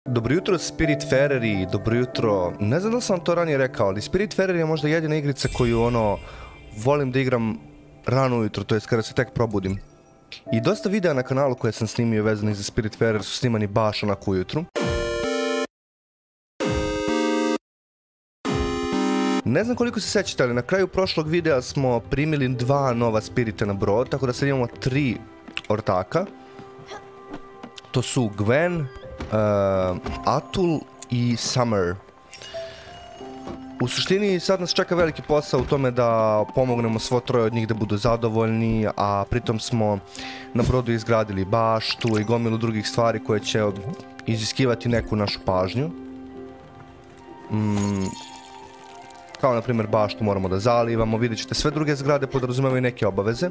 Dobro jutro Spiritfareri, dobro jutro. Ne znam da li sam to ranije rekao, ali Spiritfarer je možda jedina igrica koju volim da igram rano ujutro, to jest kada se tek probudim. I dosta videa na kanalu koje sam snimio vezanih za Spiritfarer su snimani baš onako ujutru. Ne znam koliko se sećate, ali na kraju prošlog videa smo primili 2 nova spirita na brod, tako da sad imamo 3 ortaka. To su Gwen, Atul i Summer. U suštini sad nas čeka veliki posao u tome da pomognemo svo troje od njih da budu zadovoljni, a pritom smo na brodu izgradili baštu i gomilu drugih stvari koje će iziskivati neku našu pažnju. Kao na primjer baštu moramo da zalivamo, vidjet ćete sve druge zgrade podrazumevaju neke obaveze.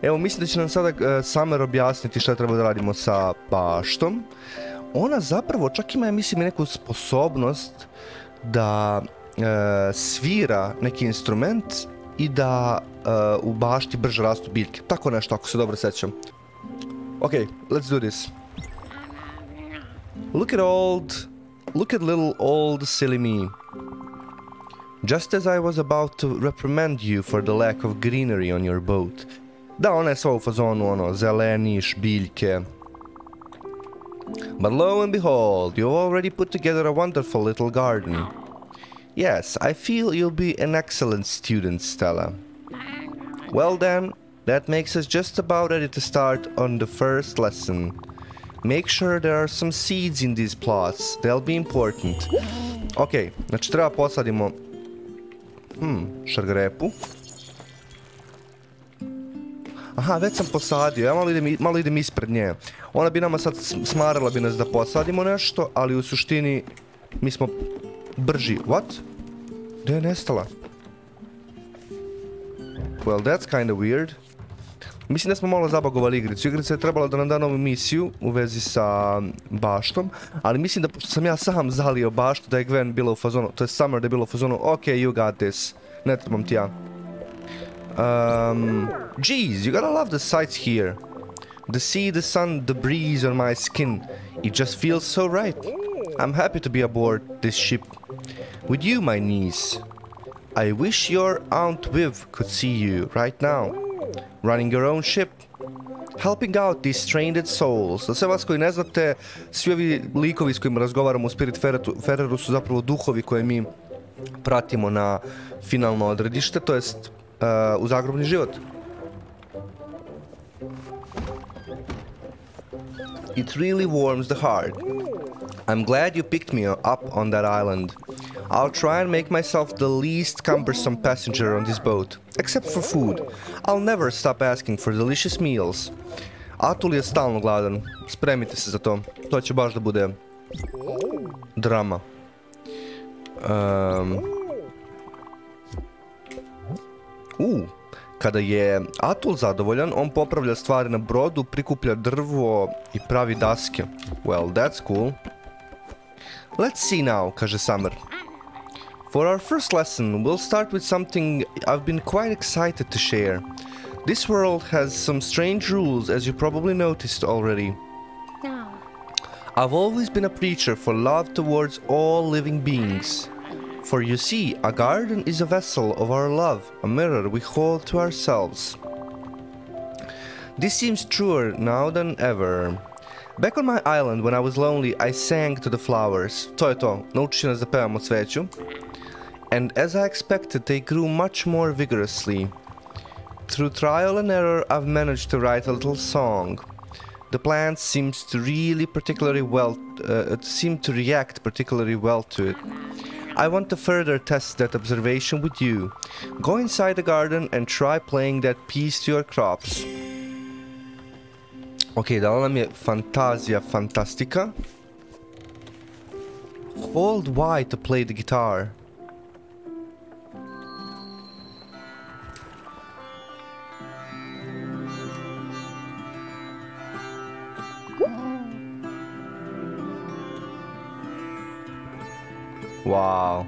Evo, mislim da će nam sada Summer objasniti šta treba da radimo sa baštom. Ona zapravo čak ima, mislim, neku sposobnost da svira neki instrument i da u bašti brže rastu biljke. Tako nešto, ako se dobro sećam. Ok, let's do this. Look at little old silly me. Just as I was about to reprimand you for the lack of greenery on your boat. Da, ona je sva u fazonu, zeleniš, biljke. But lo and behold, you've already put together a wonderful little garden. Yes, I feel you'll be an excellent student, Stella. Well then, that makes us just about ready to start on the first lesson. Make sure there are some seeds in these plots, they'll be important. Ok, znači treba posadimo šargarepu. Aha, već sam posadio, ja malo idem ispred nje. Ona bi nama sad smarala bi nas da posadimo nešto, ali u suštini mi smo brži. What? Gdje je nestala? Well, that's kinda weird. Mislim da smo malo zabagovali igricu. Igrica je trebala da nam da novu misiju u vezi sa baštom, ali mislim da pošto sam ja sam zalio baštu da je Gwen bila u fazonu, to je Summer da je bila u fazonu, ok, you got this. Ne trebam ti ja. Geez, you gotta love the sights here. The sea, the sun, the breeze on my skin. It just feels so right. I'm happy to be aboard this ship. With you, my niece. I wish your Aunt Viv could see you right now. Running your own ship. Helping out these stranded souls. Za sve vas koji ne znate, svi ovi likovi s kojima razgovaramo u Spiritfareru su zapravo duhovi koje mi pratimo na finalno odredište, to jest u zagrobni život. It really warms the heart. I'm glad you picked me up on that island. I'll try and make myself the least cumbersome passenger on this boat, except for food. I'll never stop asking for delicious meals. Atul je stalno gladan. Spremite se za to. To će baš da bude drama. Kada je Atul zadovoljan, on popravlja stvari na brodu, prikuplja drvo i pravi daske. Well, that's cool. Let's see now, kaže Summer. For our first lesson, we'll start with something I've been quite excited to share. This world has some strange rules, as you probably noticed already. I've always been a preacher for love towards all living beings. For you see, a garden is a vessel of our love, a mirror we hold to ourselves. This seems truer now than ever. Back on my island, when I was lonely, I sang to the flowers. To je to, naučit će nas da pevamo cveću. And as I expected, they grew much more vigorously. Through trial and error, I've managed to write a little song. The plants seem to react particularly well to it. I want to further test that observation with you. Go inside the garden and try playing that piece to your crops. Ok, dala nam je fantazija fantastika. Hold Y to play the guitar. Wow.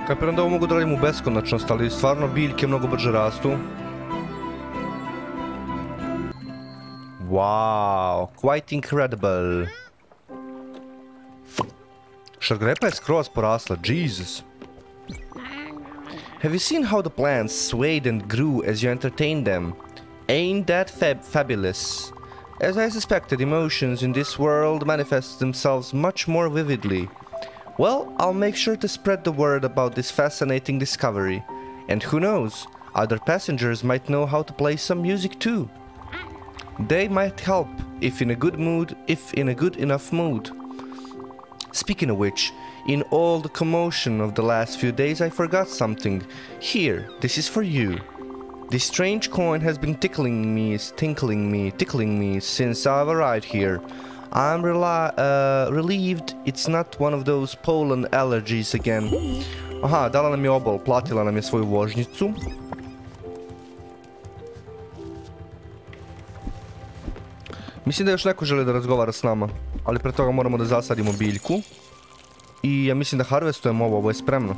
Kapiram da ovo mogu da radim u beskonačnost, ali stvarno biljke mnogo brže rastu. Wow, quite incredible. Šargarepa je skroz porasla, Jesus. Have you seen how the plants swayed and grew as you entertained them? Ain't that fabulous? As I suspected, emotions in this world manifest themselves much more vividly. Well, I'll make sure to spread the word about this fascinating discovery. And who knows, other passengers might know how to play some music too. They might help if in a good enough mood. Speaking of which, in all the commotion of the last few days I forgot something. Here, this is for you. This strange coin has been tickling me since I've arrived here. I'm relieved it's not one of those pollen allergies again. Aha, dala nam je obol, platila nam je svoju vožnjicu. Mislim da još neko želi da razgovara s nama, ali pre toga moramo da zasadimo biljku. I ja mislim da harvestujemo ovo je spremno.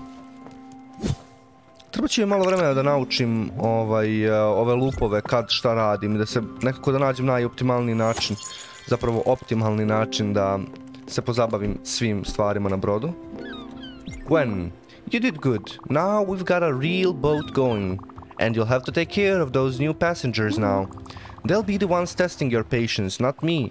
Treba će mi malo vremena da naučim ove lupove, kad šta radim i da se nekako da nađem najoptimalniji način, zapravo optimalni način da se pozabavim svim stvarima na brodu. Gwen, you did good. Now we've got a real boat going, and you'll have to take care of those new passengers now. They'll be the ones testing your patience, not me.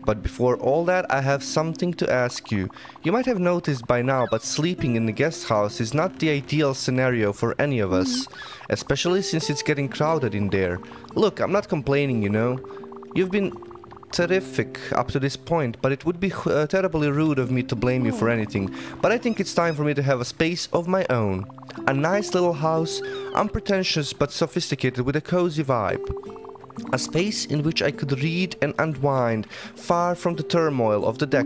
But before all that, I have something to ask you. You might have noticed by now, but sleeping in the guest house is not the ideal scenario for any of us, especially since it's getting crowded in there. Look, I'm not complaining, you know. You've been terrific up to this point, but it would be terribly rude of me to blame you for anything. But I think it's time for me to have a space of my own. A nice little house, unpretentious but sophisticated with a cozy vibe. A space in which I could read and unwind, far from the turmoil of the deck.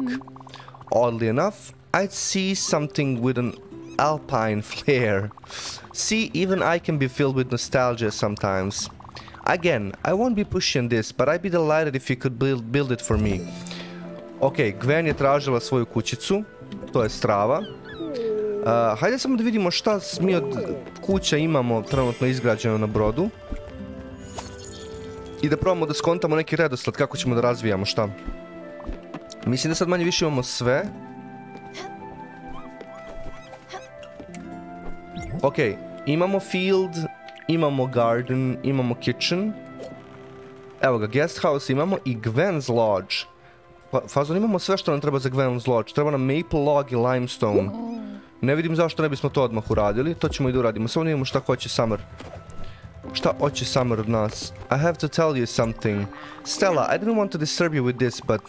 Oddly enough, I'd see something with an alpine flair. See, even I can be filled with nostalgia sometimes. Again, I won't be pushing this, but I'd be delighted if you could build it for me. Ok, Gwen je tražila svoju kućicu, to je strava. Hajde samo da vidimo šta mi od kuća imamo trenutno izgrađeno na brodu. I da probamo da skontamo neki redosled kako ćemo da razvijamo šta. Mislim da sad manje više imamo sve. Ok, imamo field, imamo garden, imamo kitchen. Evo ga, guest house imamo i Gwen's lodge. Fazon, imamo sve što nam treba za Gwen's lodge. Treba nam maple log i limestone. Ne vidim zašto ne bismo to odmah uradili. To ćemo i da uradimo. Samo vidimo šta hoće Summer. Šta hoće Summer od nas? I have to tell you something. Stella, I didn't want to disturb you with this, but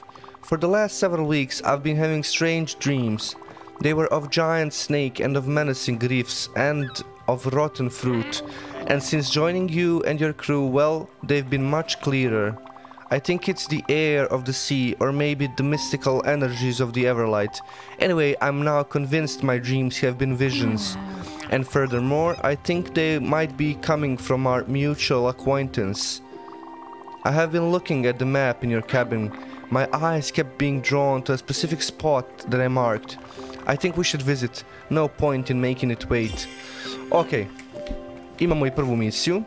for the last several weeks I've been having strange dreams. They were of giant snake and of menacing reefs and of rotten fruit. And since joining you and your crew, well, they've been much clearer. I think it's the air of the sea, or maybe the mystical energies of the Everlight. Anyway, I'm now convinced my dreams have been visions. And furthermore, I think they might be coming from our mutual acquaintance. I have been looking at the map in your cabin. My eyes kept being drawn to a specific spot that I marked. I think we should visit. No point in making it wait. Ok, imamo i prvu misiju.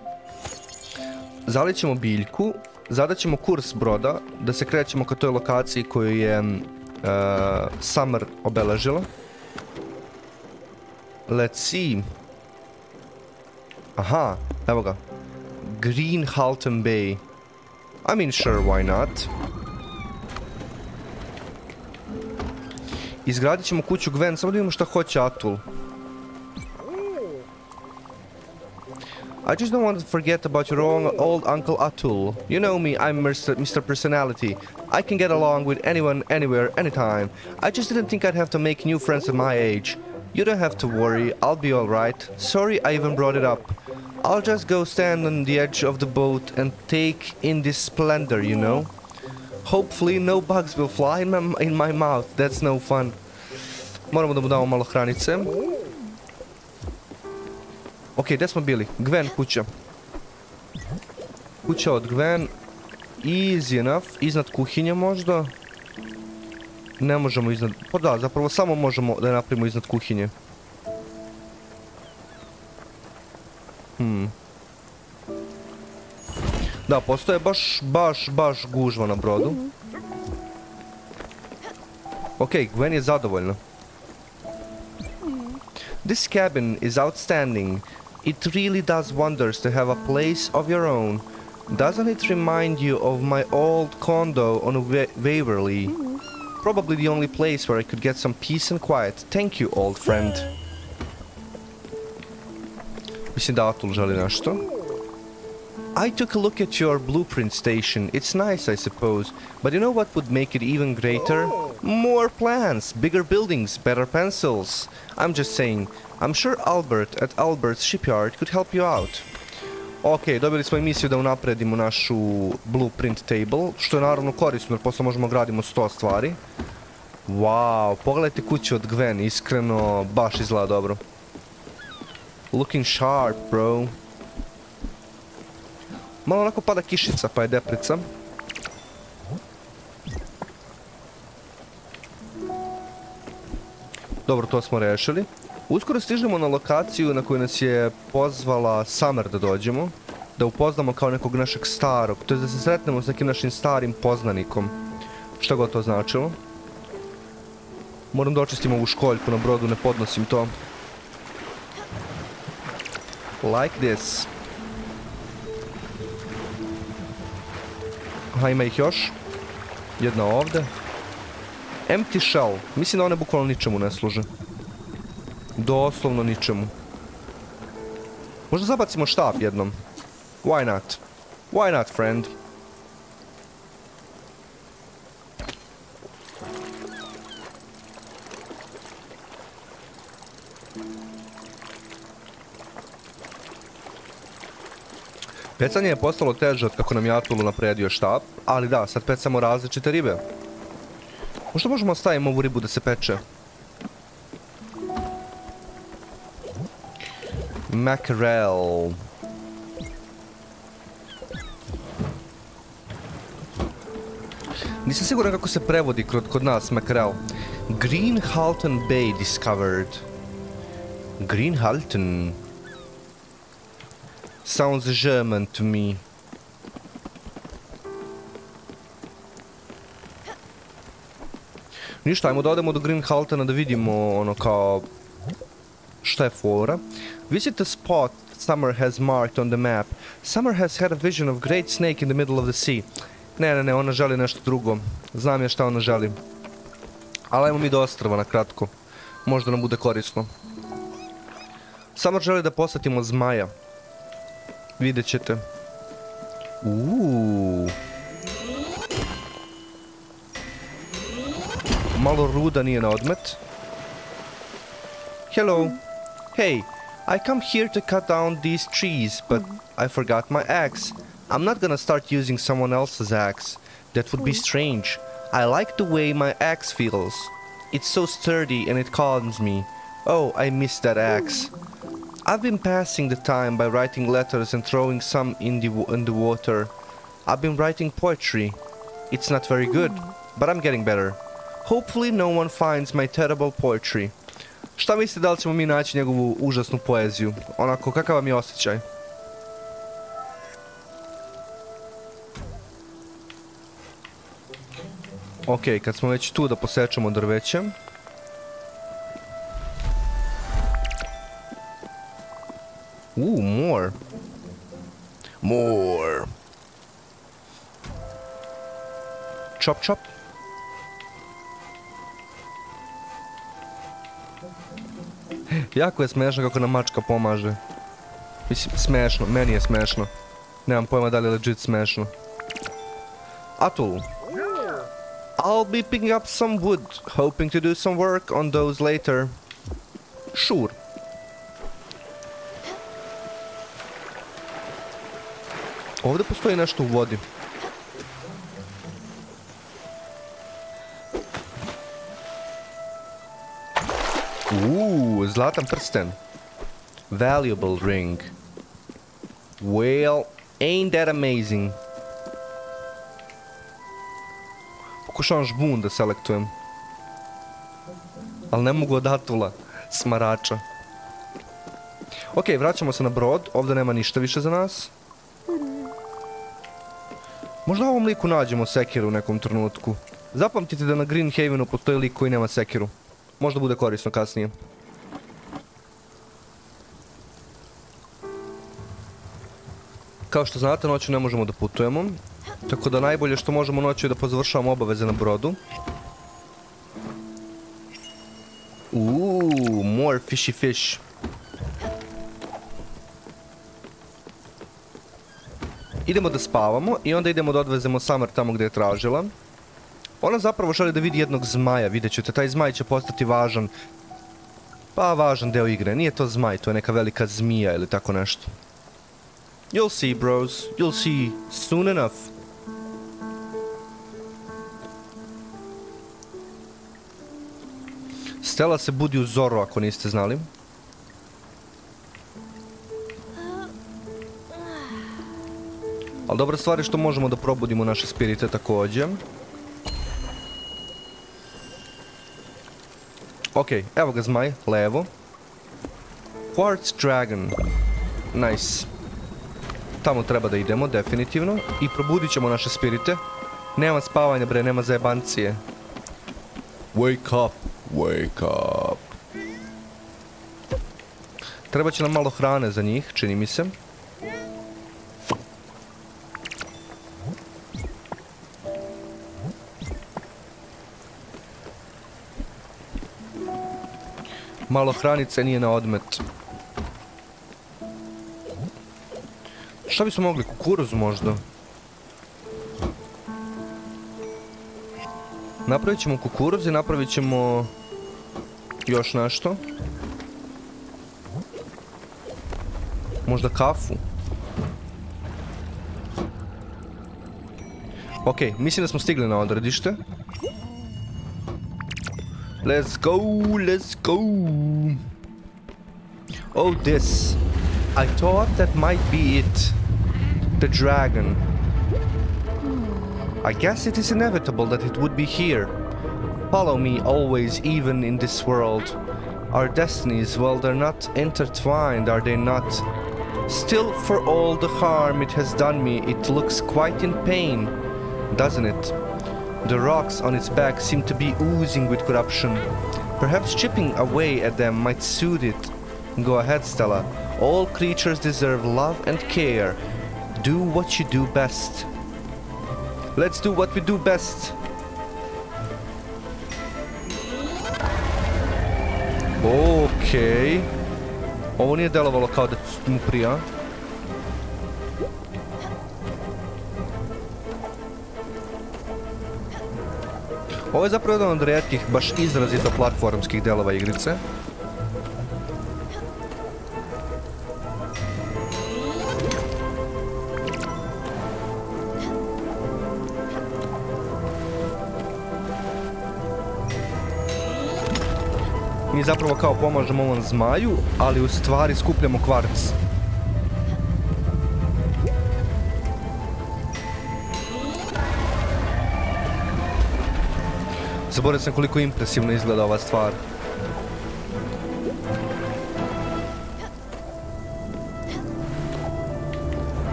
Zalit ćemo biljku. Zadat ćemo kurs broda, da se krećemo ka toj lokaciji koju je Summer obeležila. Let's see. Aha, evo ga. Green Halton Bay. I mean, sure, why not? Izgradit ćemo kuću Gwen, samo da vidimo šta hoće Atul. I just don't want to forget about your old Uncle Atul. You know me, I'm Mr. Personality. I can get along with anyone, anywhere, anytime. I just didn't think I'd have to make new friends at my age. You don't have to worry, I'll be alright. Sorry I even brought it up. I'll just go stand on the edge of the boat and take in this splendor, you know? Hopefully no bugs will fly in my mouth, that's no fun. Moramo da mu damo malo hranice. Ok, gdje smo bili? Gwen kuća. Kuća od Gwen. Easy enough. Iznad kuhinje možda. Ne možemo iznad... Pa da, zapravo samo možemo da je napravimo iznad kuhinje. Da, postoje baš gužva na brodu. Okej, Gwen je zadovoljna. This cabin is outstanding. It really does wonders to have a place of your own. Doesn't it remind you of my old condo on Waverly? Probably the only place where I could get some peace and quiet. Thank you, old friend. Mislim da Atul želi nešto. I took a look at your blueprint station. It's nice, I suppose. But you know what would make it even greater? More plans, bigger buildings, better pencils. I'm just saying. I'm sure Albert at Albert's shipyard could help you out. Ok, dobili smo emisiju da unapredimo našu blueprint table, što je naravno korisno jer posle možemo gradimo 100 stvari. Wow, pogledajte kuću od Gwen, iskreno baš izgleda dobro. Looking sharp, bro. Malo onako pada kišica pa je deprica. Dobro, to smo rešili. Uskoro stižemo na lokaciju na koju nas je pozvala Summer da dođemo. Da upoznamo kao nekog našeg starog. To je da se sretnemo s nekim našim starim poznanikom. Šta god to značilo. Moram da očistim ovu školjku na brodu, ne podnosim to. Like this. Aha, ima ih još. Jedna ovde. Empty shell. Mislim da one bukvalno ničemu ne služe. Doslovno ničemu. Možda zabacimo štap jednom. Why not? Why not, friend? Pecanje je postalo teže od kako nam je Atulu napredio štap, ali da, sad pecamo različite ribe. Možda možemo ostaviti ovu ribu da se peče. Mackerel. Nisam siguran kako se prevodi kod nas mackerel. Greenhalten Bay discovered. Greenhalten. Sounds German to me. Ništa, ajmo da odemo do Greenhaltena da vidimo ono kao šta je fora. Visit the spot Summer has marked on the map. Summer has had a vision of great snake in the middle of the sea. Ne, ona želi nešto drugo. Znam ja šta ona želi. Ali ajmo mi do ostrva na kratko. Možda nam bude korisno. Summer želi da posjetimo zmaja. Vidjet ćete. Malo ruda nije na odmet. Hello. Hey, I come here to cut down these trees, but I forgot my axe. I'm not gonna start using someone else's axe. That would be strange. I like the way my axe feels. It's so sturdy and it calms me. Oh, I miss that axe. I've been passing the time by writing letters and throwing some in the water. I've been writing poetry. It's not very good, but I'm getting better. Hopefully no one finds my terrible poetry. Šta mislite da li ćemo mi naći njegovu užasnu poeziju? Onako, kakav vam je osjećaj? Ok, kad smo već tu da posečemo drveće. More. More. Chop, chop. Jako je smešno kako nam mačka pomaže. Mislim, smešno, meni je smešno. Nemam pojma da li je legit smešno. Atul. I'll be picking up some wood, hoping to do some work on those later. Sure. Ovdje postoji nešto u vodi. Zlatan prsten. Valuable ring. Well, ain't that amazing. Pokušavam žbun da selektujem. Ali ne mogu od Atula, smarača. Ok, vraćamo se na brod. Ovdje nema ništa više za nas. Možda ovom liku nađemo sekiru u nekom trenutku. Zapamtite da na Green Havenu postoji lik koji nema sekiru. Možda bude korisno kasnije. Kao što znate, noću ne možemo da putujemo. Tako da najbolje što možemo noću je da pozavršavamo obaveze na brodu. More fishy fish. Idemo da spavamo i onda idemo da odvezemo Summer tamo gdje je tražila. Ona zapravo želi da vidi jednog zmaja, vidjet ćete, taj zmaj će postati važan. Pa važan deo igre, nije to zmaj, to je neka velika zmija ili tako nešto. You'll see, bros, you'll see soon enough. Stella se budi u zoru ako niste znali. Ali dobra stvar je što možemo da probudimo naše spirite također. Ok, evo ga zmaj, levo. Quartz Dragon. Nice. Tamo treba da idemo, definitivno. I probudit ćemo naše spirite. Nema spavanja bre, nema zajebancije. Wake up, wake up. Treba će nam malo hrane za njih, čini mi se. Malo hranice nije na odmet. Šta bismo mogli? Kukuruz možda? Napravit ćemo kukuruz i napravit ćemo još nešto. Možda kafu. Ok, mislim da smo stigli na odredište. Let's go, let's go. Oh, this. I thought that might be it. The dragon. I guess it is inevitable that it would be here. Follow me always, even in this world. Our destinies, well, they're not intertwined, are they not? Still, for all the harm it has done me, it looks quite in pain, doesn't it? The rocks on its back seem to be oozing with corruption. Perhaps chipping away at them might soothe it. Go ahead, Stella. All creatures deserve love and care. Do what you do best. Let's do what we do best. Okej. Ovo nije delovalo kao da mu prija. Ovo je zapravo jedan od rijetkih, baš izrazito platformskih delova igrice. Mi zapravo kao pomažemo ovom zmaju, ali u stvari skupljamo kvarc. Zaboravio sam koliko impresivno izgleda ova stvar.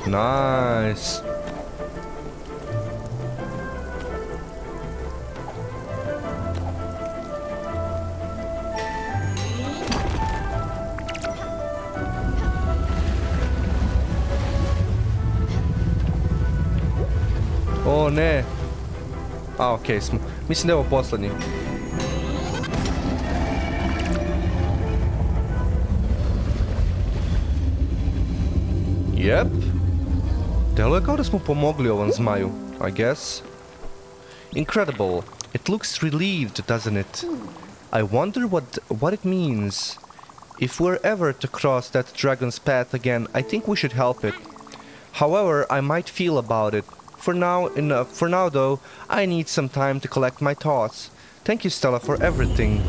Nice. O ne. A, okej smo. Mislim da je ovo posljednji. Jep. Delo je kao da smo pomogli ovom zmaju, I guess. Incredible. It looks relieved, doesn't it? I wonder what it means. If we're ever to cross that dragon's path again, I think we should help it. However, I might feel about it. For now though, I need some time to collect my thoughts. Thank you, Stella, for everything.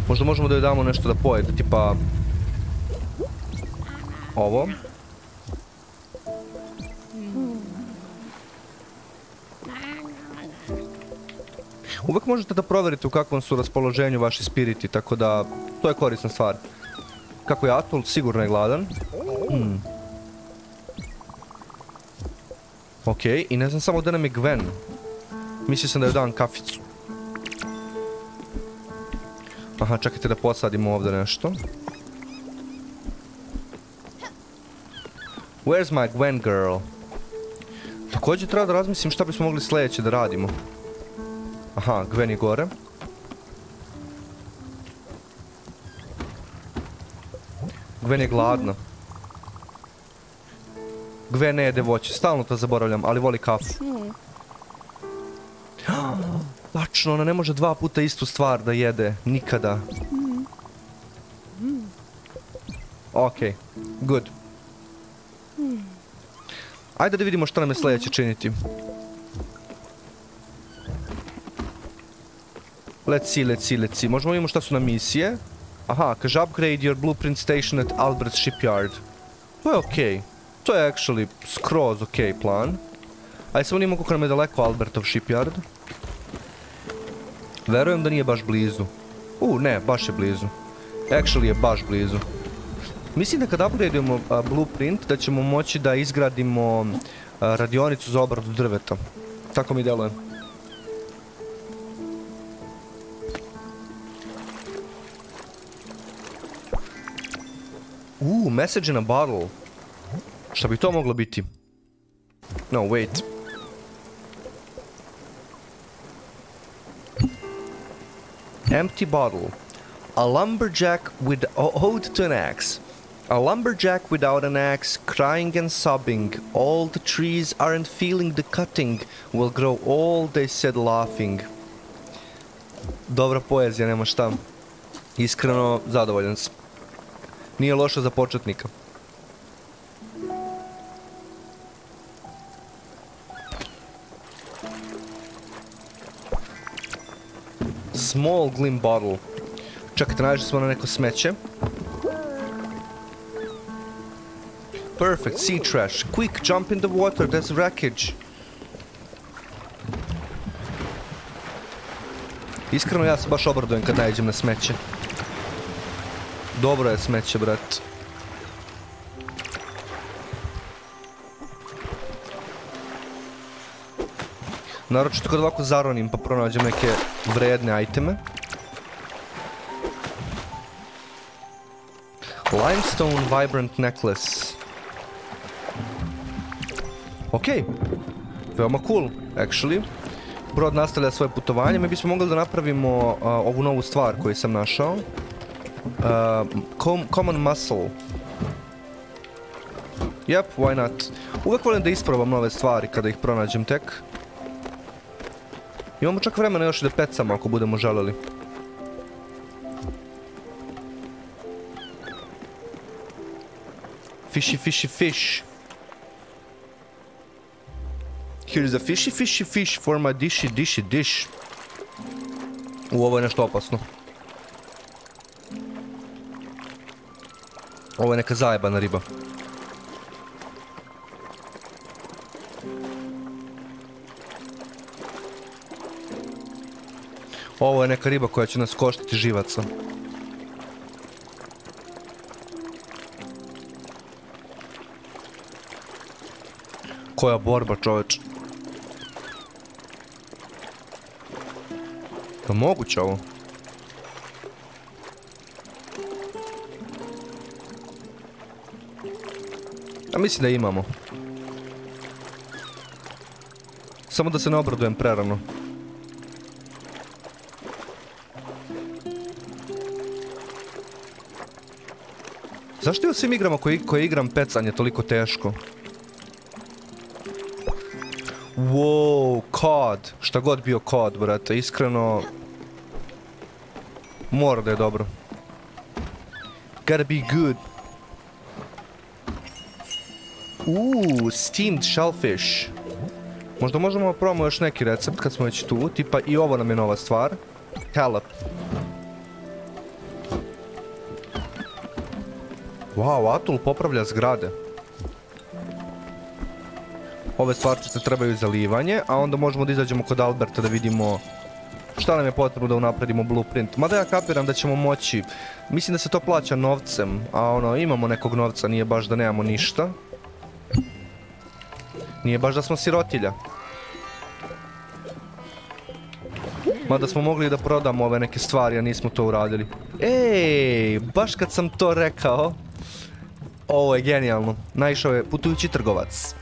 Možda možemo da joj damo nešto da pojede, tipa... ovo. Uvek možete da proverite u kakvom su raspoloženju vaši spiriti, tako da to je korisna stvar. Kako je Atul, sigurno je gladan. Ok, i ne znam samo da nam je Gwen. Mislio sam da joj dam kaficu. Aha, čekajte da posadimo ovdje nešto. Where's my Gwen girl? Također treba da razmislim šta bismo mogli sljedeće da radimo. Aha, Gwen je gore. Gwen je gladna. Gwen ne jede voće, stalno to zaboravljam, ali voli kafu. Tačno, ona ne može 2 puta istu stvar da jede, nikada. Ok, good. Ajde da vidimo što nam je sljedeće činiti. Let's see. Možemo vidimo šta su nam misije. Aha, kaže upgrade your blueprint station at Albert's shipyard. To je okej. To je actually skroz okej plan. Ajde samo vidimo koliko nam je daleko Albertov shipyard. Verujem da nije baš blizu. Ne, baš je blizu. Actually je baš blizu. Mislim da kada upgradeujemo blueprint da ćemo moći da izgradimo radionicu za obradu drveta. Tako mi deluje. Message in a bottle. Šta bi to moglo biti? No, wait. Empty bottle. A lumberjack with ode to an axe. A lumberjack without an axe, crying and sobbing. All the trees aren't feeling the cutting. Will grow old, they said laughing. Dobra poezija, nema šta. Iskreno zadovoljan sam. Nije loša za početnika. Small glim bottle. Čekajte, nađe smo na neko smeće. Perfect, sea trash. Quick, jump in the water, there's wreckage. Iskreno ja se baš obradujem kad naiđem na smeće. Dobro je smeće, brat. Naročito kad ovako zaronim pa pronađem neke vredne iteme. Limestone vibrant necklace. Okej. Veoma cool, actually. Brod nastavlja svoje putovanje. Mi bismo mogli da napravimo ovu novu stvar koju sam našao. Common muscle. Yep, why not? Uvek volim da isprobam nove stvari kada ih pronađem tek. Imamo čak vremena još i da pecamo ako budemo želeli. Fishy, fishy, fish. Here's a fishy, fishy, fish for my dishy, dishy, dish. Ovo je nešto opasno. Ovo je neka zajebana riba. Ovo je neka riba koja će nas koštati živaca. Koja borba, čoveč. Je moguće ovo? Ja mislim da imamo. Samo da se ne obradujem prerano. Zašto je u svim igrama koje igram pecanje toliko teško? Wow, kod. Šta god bio kod, brate. Iskreno... Mora da je dobro. Gotta be good. Steamed shellfish. Možda možemo probamo još neki recept kad smo već tu. Tipa i ovo nam je nova stvar. Halep. Wow, Atul popravlja zgrade. Ove stvarčice trebaju za livanje, a onda možemo da izađemo kod Alberta da vidimo Šta nam je potrebno da unapredimo blueprint? Mada ja kapiram da ćemo moći. Mislim da se to plaća novcem. A ono, imamo nekog novca, nije baš da nemamo ništa. Nije baš da smo sirotilja. Mada smo mogli da prodamo ove neke stvari, a nismo to uradili. Ej, baš kad sam to rekao. Ovo je genijalno. Naišao je putujući trgovac.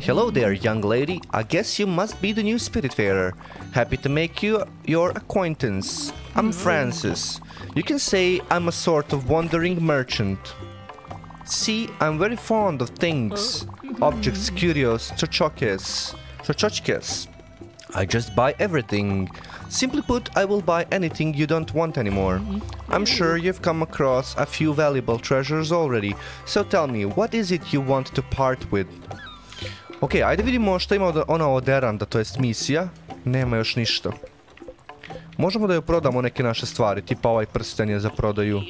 Hello there, young lady. I guess you must be the new Spiritfarer. Happy to make your acquaintance. I'm Francis. You can say I'm a sort of wandering merchant. See, I'm very fond of things. Objects, curios, tchotchkes. I just buy everything. Simply put, I will buy anything you don't want anymore. I'm sure you've come across a few valuable treasures already, so tell me, what is it you want to part with? Ok, ajde vidimo što ima ona od eranda, to jest misija. Nema još ništa. Možemo da joj prodamo neke naše stvari, tipa ovaj prsten je za prodaju.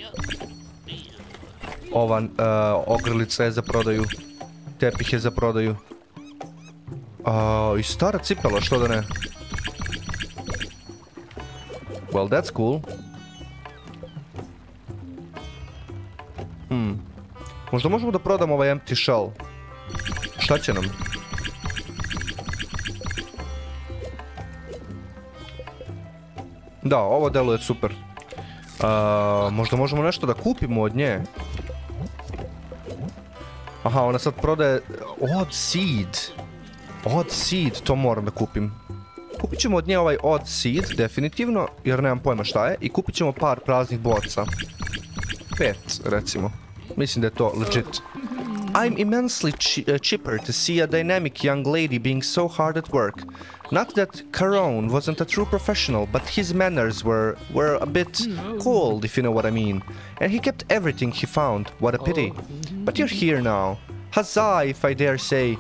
Ova ogrlica je za prodaju. Tepih je za prodaju. I stara cipela, što da ne? Well, that's cool. Možda možemo da prodamo ovaj empty shell. Šta će nam? Da, ovo deluje super. Možda možemo nešto da kupimo od nje. Aha, ona sad prodaje odd seed. Odd seed, to moram da kupim. Kupit ćemo od nje ovaj odd seed, definitivno, jer nemam pojma šta je. I kupit ćemo par praznih boca. 5, recimo. Mislim da je to legit. I'm immensely chipper to see a dynamic young lady being so hard at work. Not that Caron wasn't a true professional, but his manners were a bit cold, if you know what I mean. And he kept everything he found. What a pity. But you're here now. Huzzah, if I dare say.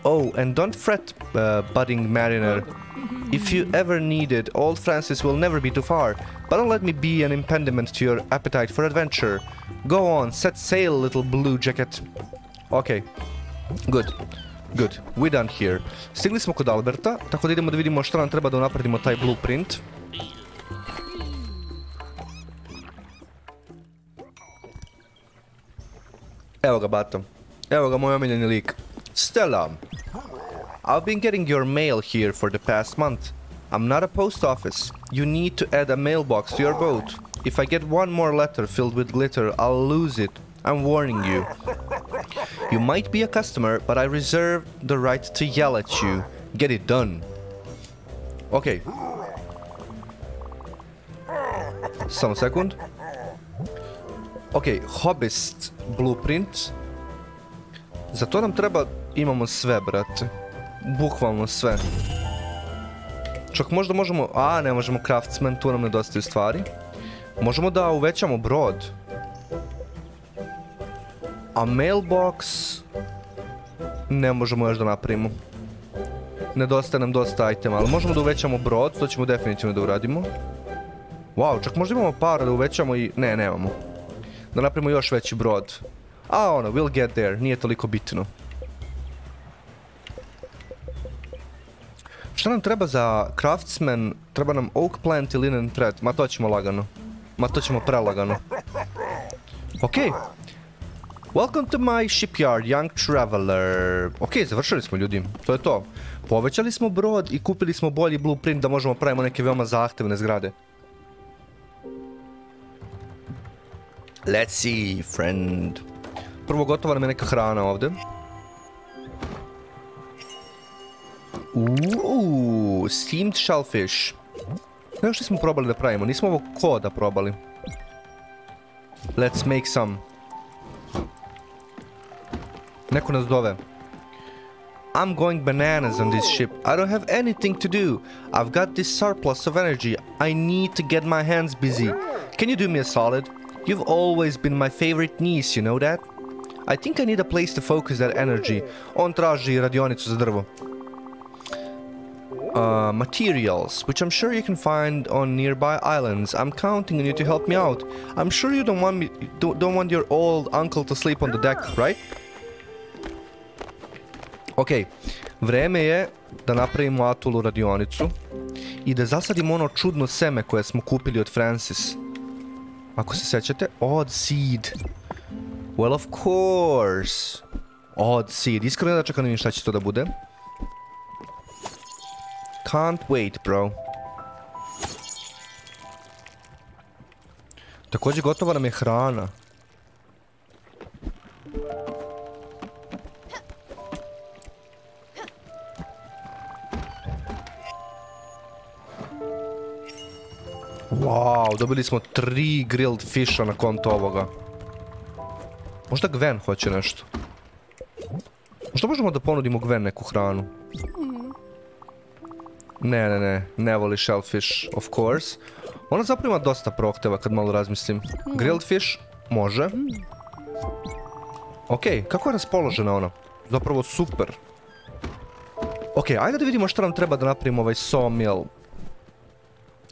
Oh, and don't fret, budding mariner. If you ever need it, old Francis will never be too far. But don't let me be an impediment to your appetite for adventure. Go on, set sail, little blue jacket. Okay, good. Good, we're done here. Stigli smo kod Alberta, tako da idemo da vidimo što nam treba da unapredimo taj blueprint. Evo ga, bato. Evo ga, moj omiljeni lik. Stella. I've been getting your mail here for the past month. I'm not a post office. You need to add a mailbox to your boat. If I get one more letter filled with glitter, I'll lose it. I'm warning you. You might be a customer, but I reserve the right to yell at you. Get it done. Okay. Samo sekund. Okay, hobbyist blueprint. Za to nam treba, imamo sve, brate. Bukvalno sve. Čak možda možemo, ne možemo craftsman, tu nam nedostaju stvari. Možemo da uvećamo brod. A mailbox ne možemo još da napravimo. Nedostaje nam dosta itema, ali možemo da uvećamo brod, to ćemo definitivno da uradimo. Wow, čak možda imamo para da uvećamo i... Ne, nemamo. Da napravimo još veći brod. Ono, we'll get there, nije toliko bitno. Šta nam treba za craftsman? Treba nam oak plant i linen thread. Ma to ćemo lagano. Ma to ćemo prelagano. Okej. Welcome to my shipyard, young traveler. Okej, završili smo, ljudi. To je to. Povećali smo brod i kupili smo bolji blueprint da možemo pravimo neke veoma zahtevne zgrade. Let's see, friend. Prvo gotova nam je neka hrana ovdje. Steamed shellfish. Ne, što smo probali da pravimo? Nismo ovo koda probali. Let's make some. Neko nas dove. I'm going bananas on this ship. I don't have anything to do. I've got this surplus of energy. I need to get my hands busy. Can you do me a solid? You've always been my favorite niece, you know that? I think I need a place to focus that energy. On traži radionicu za drvo. Materials, which I'm sure you can find on nearby islands. I'm counting on you to help me out. I'm sure you don't want your old uncle to sleep on the deck, right? Ok, vreme je da napravimo Atulu radionicu. i da zasadimo ono čudno seme koje smo kupili od Francis. Ako se sećate, odd seed. Well, of course. Odd seed. Iskreno da čekam da vidim šta će to da bude. Can't wait, bro. Također gotova nam je hrana. Wow, dobili smo 3 grilled fisha na konto ovoga. Možda Gwen hoće nešto. Možda možemo da ponudimo Gwen neku hranu. Ne voli shellfish, of course. Ona zapravo ima dosta prohteva kad malo razmislim. Grilled fish? Može. Ok, kako je raspoložena ona? Zapravo super. Ok, ajde da vidimo što nam treba da napravimo ovaj sawmill.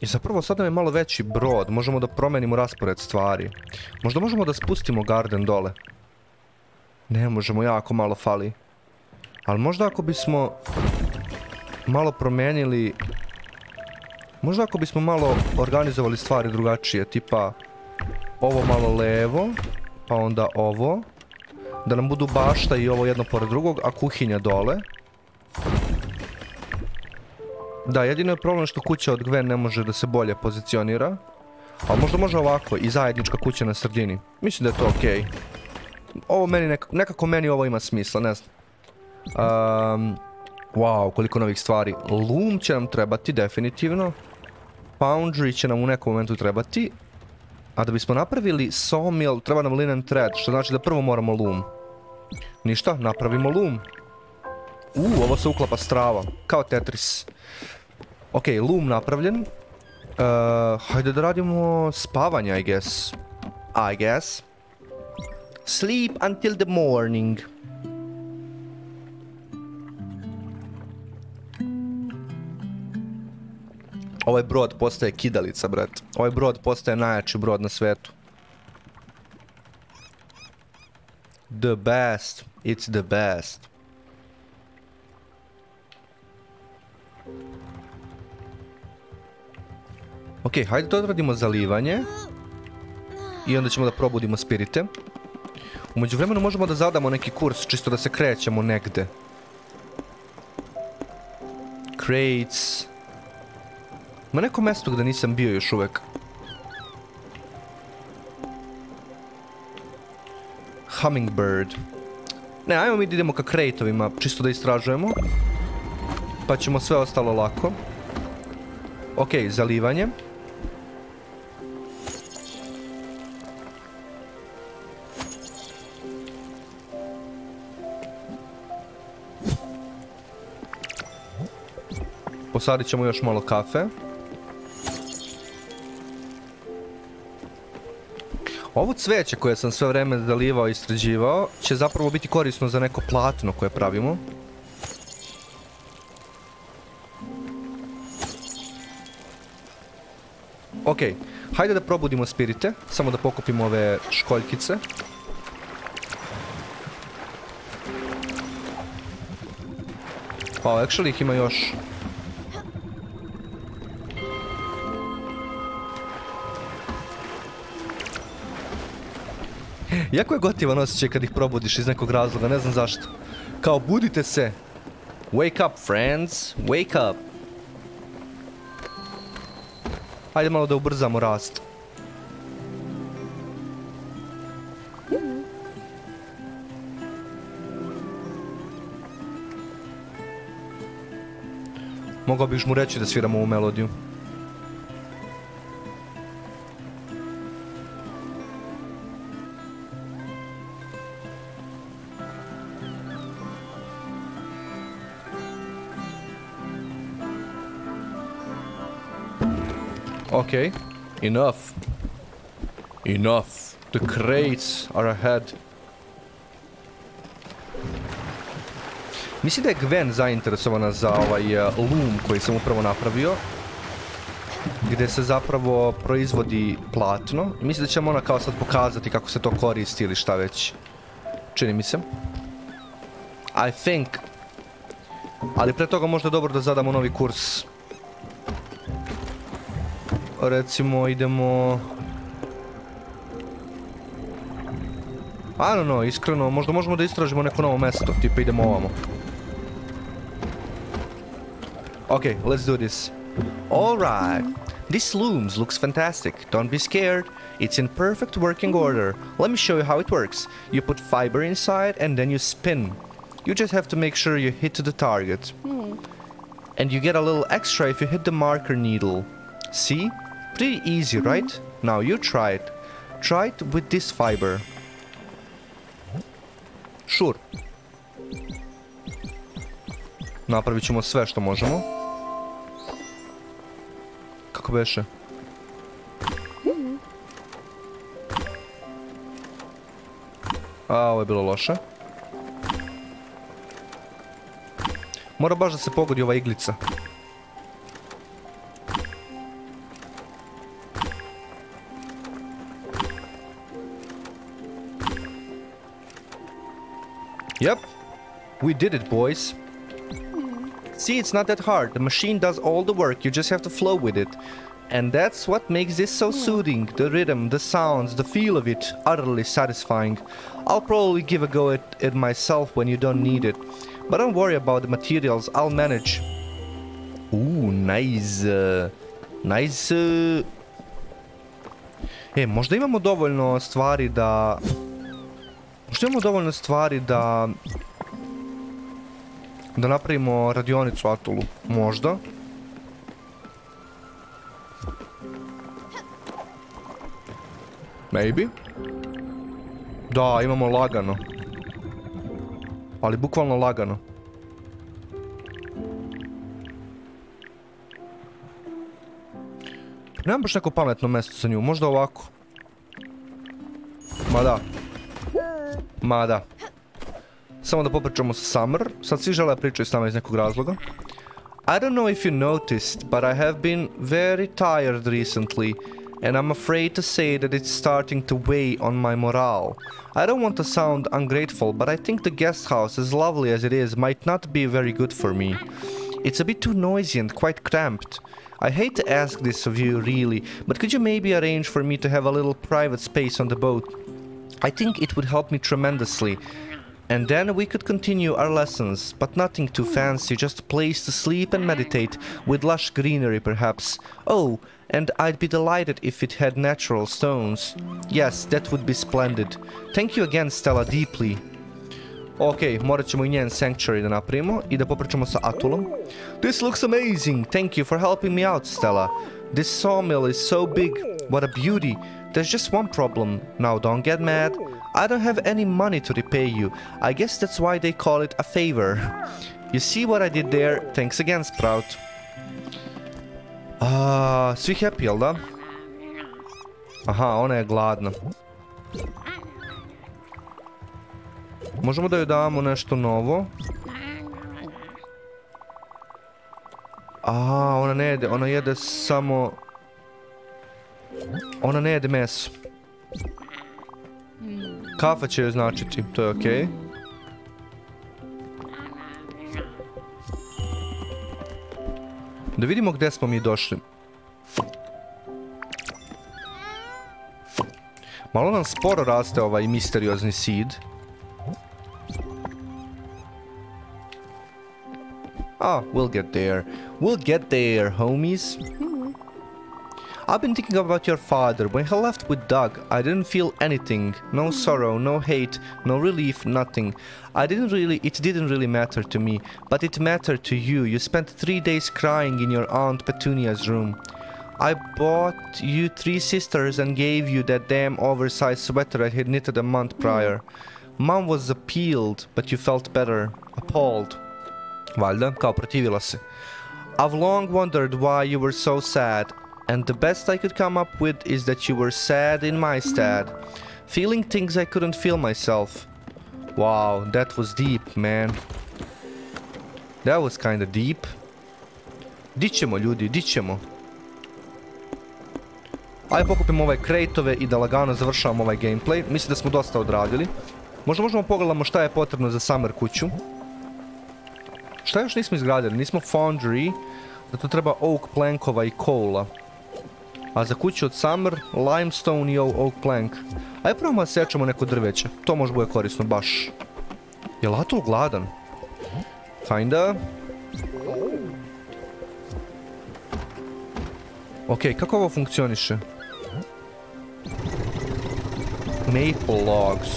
I zapravo sad nam je malo veći brod, možemo da promenimo raspored stvari. Možda možemo da spustimo garden dole. Ne možemo, jako malo fali. Ali možda ako bismo malo promenili... Možda ako bismo malo organizovali stvari drugačije, tipa ovo malo levo, pa onda ovo. Da nam budu bašta i ovo jedno pored drugog, a kuhinja dole. Da, jedino je problem što kuća od Gwen ne može da se bolje pozicionira. Ali možda može ovako, i zajednička kuća na sredini. Mislim da je to okej. Ovo meni, nekako meni ovo ima smisla, ne znam. Wow, koliko novih stvari. Loom će nam trebati, definitivno. Foundry će nam u nekom momentu trebati. A da bismo napravili sawmill, treba nam linen thread, što znači da prvo moramo loom. Ništa, napravimo loom. Ovo se uklapa s trava, kao Tetris. Ok, loom napravljen. Hajde da radimo spavanje, I guess. Sleep until the morning. Ovaj brod postaje kidalica, brat. Ovaj brod postaje najjači brod na svetu. The best. It's the best. Ok, hajde da odradimo zalivanje. I onda ćemo da probudimo spirite. U međuvremenu možemo da zadamo neki kurs, čisto da se krećemo negde. Crates. Ima neko mesto gde nisam bio još uvek. Hummingbird. Ne, ajmo mi da idemo ka crateovima, čisto da istražujemo. Pa ćemo sve ostalo lako. Ok, zalivanje. Posadit ćemo još malo kafe. Ovo cveće koje sam sve vreme zalivao i istraživao će zapravo biti korisno za neko platno koje pravimo. Ok, hajde da probudimo spirite, samo da pokupimo ove školjkice. Pa, actually ih ima još. Jako je gotivan osjećaj kad ih probudiš iz nekog razloga, ne znam zašto. Kao, budite se. Wake up, friends. Wake up. Hajde malo da ubrzamo rast. Mogao bih mu reći da sviramo ovu melodiju. Okay, enough. Enough. The crates are ahead. Mislim da je Gwen zainteresovana za ovaj loom koji sam upravo napravio. Gdje se zapravo proizvodi platno. Mislim da ćemo ona kao sad pokazati kako se to koristi ili šta već. Čini mi se. I think. Ali pre toga možda je dobro da zadamo novi kurs. recimo idemo... I don't know, iskreno, možda možemo da istražimo neko novo mesto, tipa idemo ovamo. Okay, let's do this. Alright, this looms looks fantastic, don't be scared. It's in perfect working order. Let me show you how it works. You put fiber inside and then you spin. You just have to make sure you hit the target. And you get a little extra if you hit the marker needle. See? Pretty easy, right? Now you try it. Try it with this fiber. Sure. Napravit ćemo sve što možemo. Kako beše? A, ovo je bilo loše. Mora baš da se pogodi ova iglica. Yep, we did it, boys. See, it's not that hard. The machine does all the work. You just have to flow with it. And that's what makes this so soothing. The rhythm, the sounds, the feel of it, utterly satisfying. I'll probably give a go at it myself when you don't need it. But don't worry about the materials, I'll manage. Ooh, nice. Nice. Možda imamo dovoljno stvari da... Da napravimo radionicu Atulu. Možda. Maybe. Da, imamo lagano. Ali bukvalno lagano. Nemam baš neko pametno mjesto za nju, možda ovako. Ma da. Samo da popričamo sa Summer. Sad svi žele pričaju s nama iz nekog razloga. I don't know if you noticed, but I have been very tired recently. And I'm afraid to say that it's starting to weigh on my morale. I don't want to sound ungrateful, but I think the guest house, as lovely as it is, might not be very good for me. It's a bit too noisy and quite cramped. I hate to ask this of you, really, but could you maybe arrange for me to have a little private space on the boat? I think it would help me tremendously. And then we could continue our lessons, but nothing too fancy, just a place to sleep and meditate, with lush greenery perhaps. Oh, and I'd be delighted if it had natural stones. Yes, that would be splendid. Thank you again, Stella, deeply. Ok, morat ćemo i njen sanctuary da napravimo i da popričamo sa Atulom. This looks amazing. Thank you for helping me out, Stella. This sawmill is so big. What a beauty. There's just one problem. Now don't get mad. I don't have any money to repay you. I guess that's why they call it a favor. You see what I did there? Thanks again, Sprout. Svi happy, jel da? Aha, ona je gladna. Možemo da joj damo nešto novo. Ona ne jede, ona jede samo... Ona ne jede meso. Kafa će joj značiti, to je okej. Da vidimo gdje smo mi došli. Malo nam sporo raste ovaj misteriozni seed. We'll get there. We'll get there, homies. I've been thinking about your father. When he left with Doug, I didn't feel anything. No sorrow, no hate, no relief, nothing. It didn't really matter to me, but it mattered to you. You spent 3 days crying in your Aunt Petunia's room. I bought you 3 sisters and gave you that damn oversized sweater I had knitted a month prior. Mom was appealed, but you felt better. Appalled. Valjda, kao protivila se. I've long wondered why you were so sad, and the best I could come up with is that you were sad in my stead, feeling things I couldn't feel myself. Wow, that was deep, man. That was kinda deep. Di ćemo, ljudi, di ćemo? Ajde pokupimo ove krejtove i da lagano završavamo ovaj gameplay. Mislim da smo dosta odradili. Možda možemo pogledamo šta je potrebno za Summer kuću. Šta još nismo izgradili? Nismo foundry, zato treba oak plankova i coala. A za kuću od Summer, limestone i oak plank. Ajde probamo da sečemo neko drveće. To može bude korisno, baš. Je li Atul gladan? Kinda. Okej, kako ovo funkcioniše? Maple logs.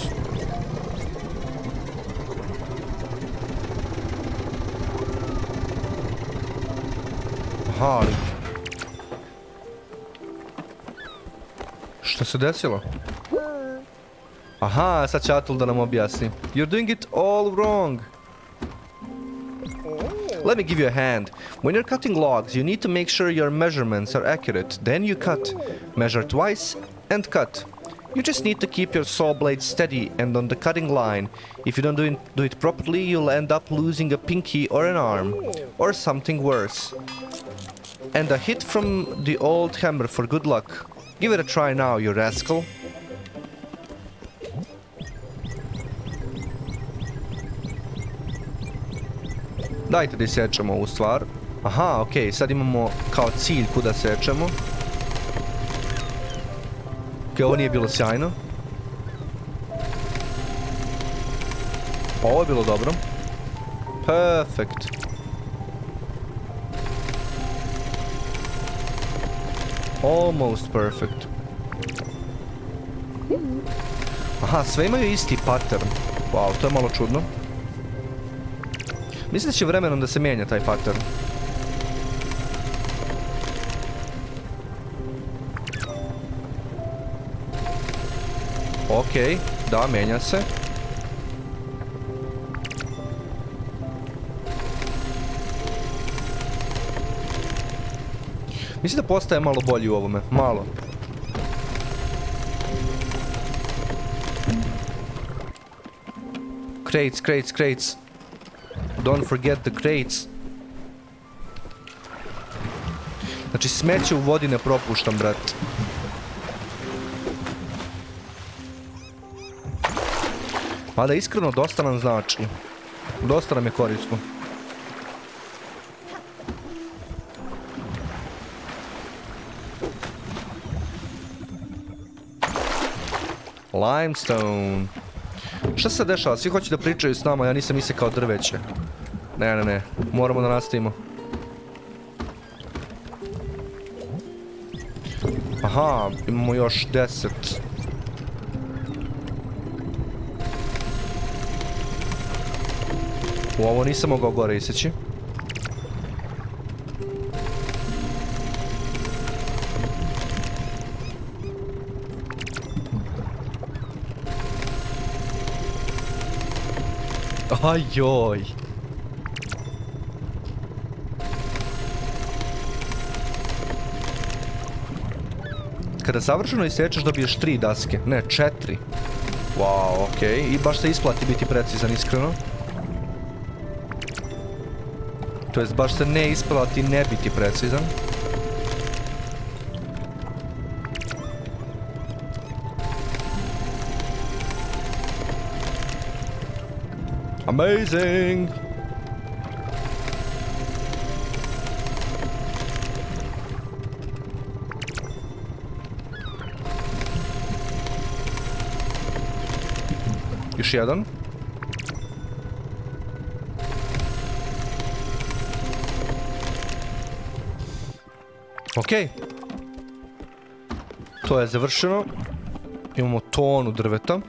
Aha, ali... Što se desilo? Aha, sad će Atul da nam objasni. You're doing it all wrong. Let me give you a hand. When you're cutting logs, you need to make sure your measurements are accurate. Then you cut. Measure twice and cut. You just need to keep your saw blade steady and on the cutting line. If you don't do it properly, you'll end up losing a pinky or an arm. Or something worse. And a hit from the old hammer for good luck. Give it a try now, you rascal. Dajte da isečemo ovu stvar. Aha, okej, sad imamo kao cilj kuda sečemo. Okej, ovo nije bilo sjajno. Ovo je bilo dobro. Perfect. Almost perfect. Aha, sve imaju isti pattern. Wow, to je malo čudno. Mislim da će vremenom da se mijenja taj pattern. Okej, da, mijenja se. Mislim da postaje malo bolji u ovome, malo. Crates, crates, crates. Don't forget the crates. Znači smeće u vodi ne propuštam, brat. Mada iskreno dosta nam znači. Dosta nam je korisno. Limestone. Šta se dešava? Svi hoće da pričaju s nama, ja nisam isekao drveće. Ne. Moramo da nastavimo. Aha, imamo još 10. U ovo nisam mogao gore iseći. Ajoj. Kada savršeno isečeš dobiješ 3 daske, ne 4. Wow, okej. I baš se isplati biti precizan, iskreno. To jest baš se ne isplati ne biti precizan. Amazing! Još jedan. Okej. To je završeno. Imamo tonu drveta.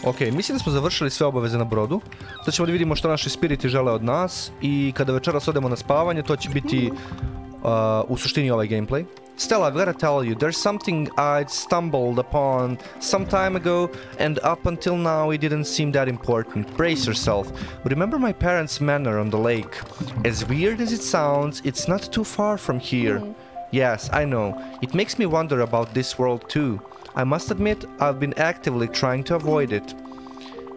Ok, mislim da smo završili sve obaveze na brodu. Sad ćemo da vidimo što naši spiriti žele od nas i kada večeras odemo na spavanje, to će biti u suštini ovaj gameplay. Stella, I've gotta tell you, there's something I'd stumbled upon some time ago, and up until now it didn't seem that important. Brace yourself. Remember my parents' manor on the lake? As weird as it sounds, it's not too far from here. Yes, I know. It makes me wonder about this world too. I must admit, I've been actively trying to avoid it.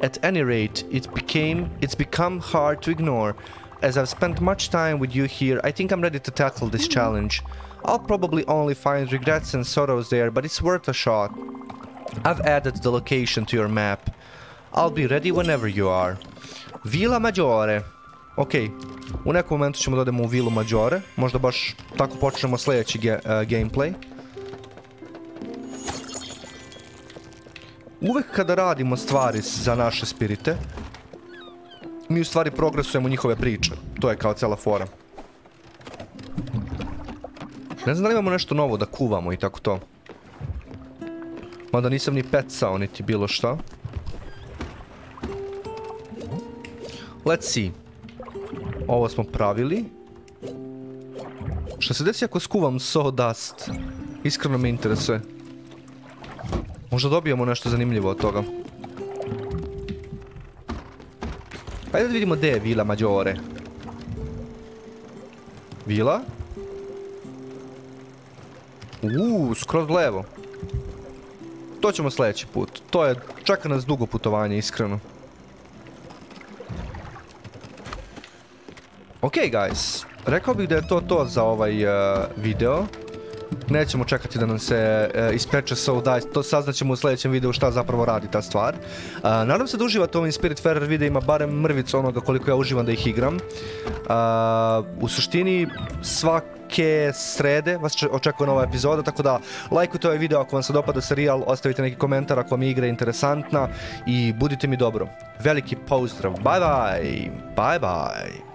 At any rate, it's become hard to ignore. As I've spent much time with you here, I think I'm ready to tackle this challenge. I'll probably only find regrets and sorrows there, but it's worth a shot. I've added the location to your map. I'll be ready whenever you are. Vila Maggiore. Ok, u nekom momentu ćemo da odemo u Vilu Maggiore. Možda baš tako počnemo sljedeći gameplay. Uvek kada radimo stvari za naše spirite, mi u stvari progresujemo njihove priče. To je kao cela fora. Ne znam da li imamo nešto novo da kuvamo i tako to. Mada nisam ni pecao, niti bilo šta. Let's see. Ovo smo pravili. Šta se desi ako skuvam sawdust? Iskreno me interesuje. Možda dobijemo nešto zanimljivo od toga. Hajde da vidimo gdje je Vila Maggiore. Vila? Skroz levo. To ćemo sljedeći put. To je, čeka nas dugo putovanje, iskreno. Ok, guys. Rekao bih da je to za ovaj video. Nećemo čekati da nam se ispeče sawdust. To saznaćemo u sljedećem videu šta zapravo radi ta stvar. Nadam se da uživate u ovim Spiritfarer videima, barem mrvicu onoga koliko ja uživam da ih igram. U suštini svake srede vas očekuje nova epizoda, tako da lajkujte ovaj video ako vam se dopada serijal, ostavite neki komentar ako vam je igra interesantna i budite mi dobro. Veliki pozdrav, bye bye, bye bye.